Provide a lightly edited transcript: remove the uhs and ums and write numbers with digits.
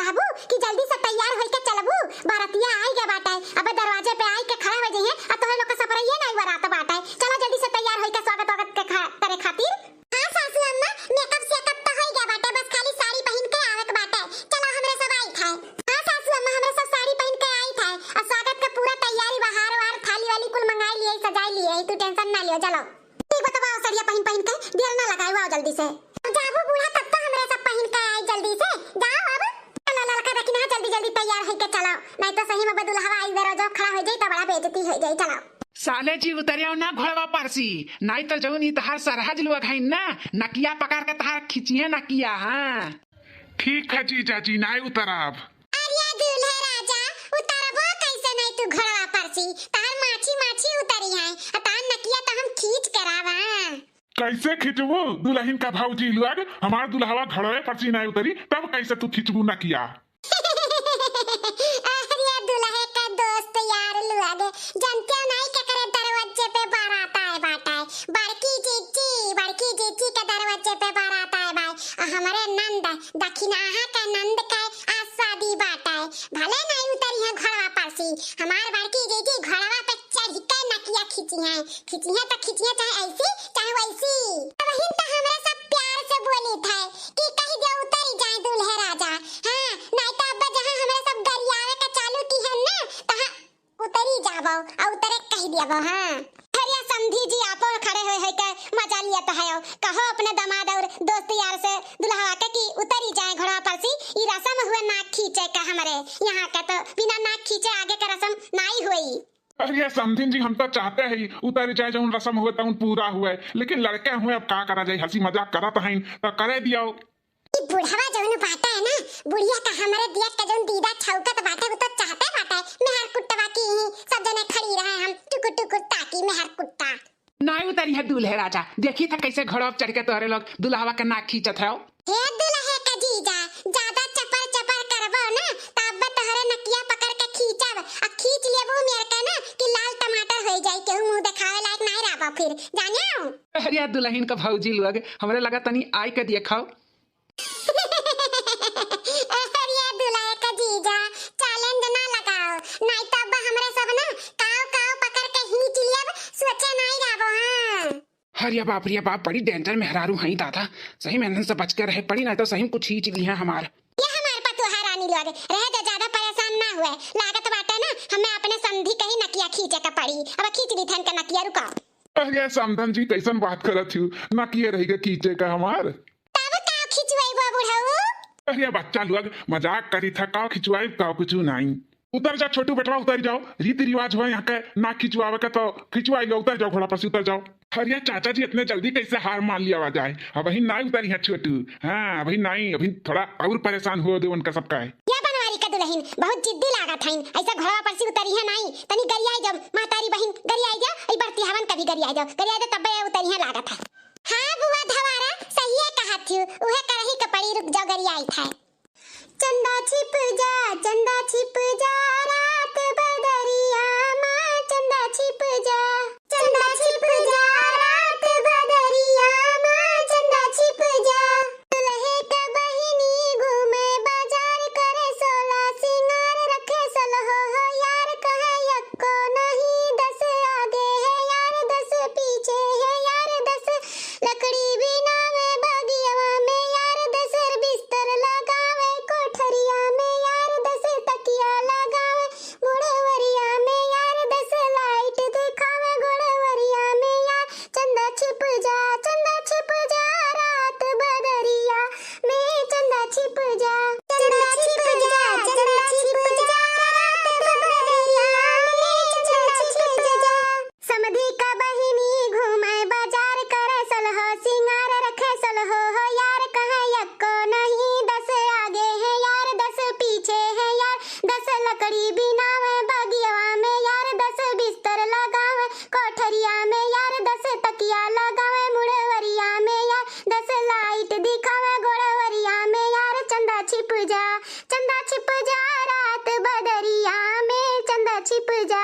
कहबू कि जल्दी से तैयार होई के चलबू, बारातिया आई गए बाटे, अब दरवाजे पे आई के खड़ा हो जइहे आ तोहे लोग के सफरइए नहीं बरात बाटे। चलो जल्दी से तैयार होई के स्वागत करे खातिर। हां सासू अम्मा, मेकअप सेकअप तो होई गया बाटे, बस खाली साड़ी पहन के आवे के बाटे। चलो हमरे सब आई थे। हां सासू अम्मा, हमरे सब साड़ी पहन के आई थे और स्वागत के पूरा तैयारी बाहर वार थाली वाली कुल मंगाई लिए, सजाई लिए, तू टेंशन ना लियो। चलो ठीक बताओ, साड़ियां पहन के देर ना लगाओ, आओ जल्दी से। जाबू बूढ़ा तब तो हमरे सब पहन के आई, जल्दी से जाओ अब। चलो लड़का देखी ना, जल्दी जल्दी तैयार होके चलो, नहीं तो सही में बदुल्हवा आई जरा जो खड़ा हो जाई तो बड़ा बेइज्जती हो जाई। चलो साले जी उतरिया ना घोड़वा परसी, नहीं तो जौन ई तहार सरहज लोग है ना, नकिया पकड़ के तहार खिचिए नकिया। हां ठीक है जीजा जी, नहीं उतरब। अरे दूल्हे राजा, उतरबो कैसे नहीं तू घोड़वा परसी, तार माछी माछी उतरी है, तार नकिया तो हम खींच करावा। कैसे खिंचबू? दुल्हन का भौजी लोग, हमार दुल्हवा घड़वे पर सी नहीं उतरी, तब कैसे तू खिंचबू ना किया? अरे दुल्हे का दोस्त यार लोग, जानते नहीं क्या करे, दरवाजे पे बारात आए बाटा है, बड़की जीजी के दरवाजे पे बारात आए भाई, हमारे नंद दक्षिणाहा का नंद का आज शादी बाटा है, भले नहीं उतरी है घोड़वा परसी, हमार बड़की जीजी घोड़वा पे चढ़ के नकिया खींची है तो खींचिए चाहे ऐसी चाहे वैसी। वही तो हमारे सब प्यार से बोली थे कि कहीं जो उतरी जाए दूल्हे राजा। हां नहीं तो अब जहां हमारे सब गरियावे का चालू की है ना, तहां उतरी जाबो और उतरे कह दियाबो। हां हरिया समधी जी आपो खड़े होए के मजा लिया तो है, कहो अपने दामाद और दोस्त यार से दुल्हा के कि उतरी जाए घोड़ा परसी, ई रस्म हुए नाक खींचे का, हमारे यहां का तो बिना नाक खींचे आगे का रस्म नहीं हुई। अरे समधिन जी, हम तो चाहते हैं उतर जाए, जो रस्म हुए तो पूरा हुए, लेकिन लड़के हुए अब का करा जाए, हंसी मजाक करत हैं तो करे दियो। ई बुढ़वा जौन बाटा है ना, बुढ़िया का हमारे दिया का जौन दीदा छौकत बाटे, वो तो चाहते बाटे मेहर कुटवा की ही सब जने खड़ी रहे, हम टुकुर टुकुर ताकी मेहर कुट्टा। नहीं उतरी है दूल्हे राजा, देखी था कैसे घोड़ा चढ़ के तोहरे लोग दुल्हवा के नाक खींचत है। हे दुल्हे का जीजा, ज्यादा चपर चपर करबो ना तब तोहरे नकिया पकड़ के खींचब, आ खींच लेबो मेरे के ना कि लाल टमाटर हो जाई, केहू मुंह दिखावे लायक नहीं रहबो फिर, जानियो। अरे दुल्हन का भौजी लोग, हमरे लगा तनी आई के देखो। अरे दुल्हे का जीजा, चैलेंज ना लगाओ, नहीं तो अब हमरे सब ना काव काव पकड़ के खींच लेब, सोचे नहीं रहबो। हां अरे बाप रे बाप, बड़ी डेंजर मेहरारू हैं दादा, सही में से बच के रहे पड़ी, नहीं तो सही कुछ खींच ली है हमार। ये हमार पतुहा रानी लोग रहे तो ज्यादा परेशान ना हुए, लागत बाटे ना हमें अपने समधी कहीं नकिया खींचे का पड़ी, अब खींच ली थन का नकिया, रुका। अरे समधन जी, कैसन बात करत हूँ, ना किए रहेगा खींचे का हमार। तब का खिंचवाई बा बुढ़ऊ। अरे बच्चा लोग मजाक करी था, का खिंचवाई का कुछ नहीं। उतर जा छोटू बेटवा, उतर जाओ, रीति रिवाज हो यहाँ के, ना खिंचवावे का तो खिंचवाई, उतर जाओ घोड़ा पर से, उतर जाओ। अरे चाचा जी, इतने जल्दी कैसे हार मान लिया जाए, अब अभी नहीं उतरी है छोटू। हाँ अभी नहीं, अभी थोड़ा और परेशान हो दे उनका सबका है। या बनवारी का दुल्हन बहुत जिद्दी लागत है, ऐसा घोड़ा पर से उतरी है नहीं, तनी गरियाई जब मातारी बहन गरियाई जा, ई बरती हवन कभी गरियाई जा तब उतरी है लागत है। हां बुआ धवारा सही है कहा थी, उहे करही के पड़ी, रुक जा गरियाई था। चंदा छिप जा रात बदरिया मां, चंदा छिप जा रात बदरिया मां, चंदा छिप जा। दुल्हे का बहिनी घूमे बाजार, करे सोला सिंगार, रखे सलहो हो यार, कहे यक्को नहीं 10 आगे है यार, 10 पीछे है यार, 10 लकड़ी बिना में बगिया में यार, 10 बिस्तर लगावे कोठरिया में यार, 10 तकिया लगावे मुड़वरिया में यार, 10 लाइट दिखावे गुड़वरिया में यार, चंदा छिप जा रात बदरिया में, चंदा छिप जा रात बदरिया में, चंदा छिप जा। समधी का बहिनी घूमे बाजार, करे सलहो सिंगार, रखे सलहो हो यार, कहे यक्को नहीं 10 आगे है यार, 10 पीछे है यार, 10 लकड़ी बिना में बगिया में यार, 10 बिस्तर लगावे कोठरिया में यार, 10 तकिया लगावे मुड़वरिया में यार, 10 लाइट दिखावे गोड़वरिया में यार, चंदा छिप जा रात बदरिया में, चंदा छिप जा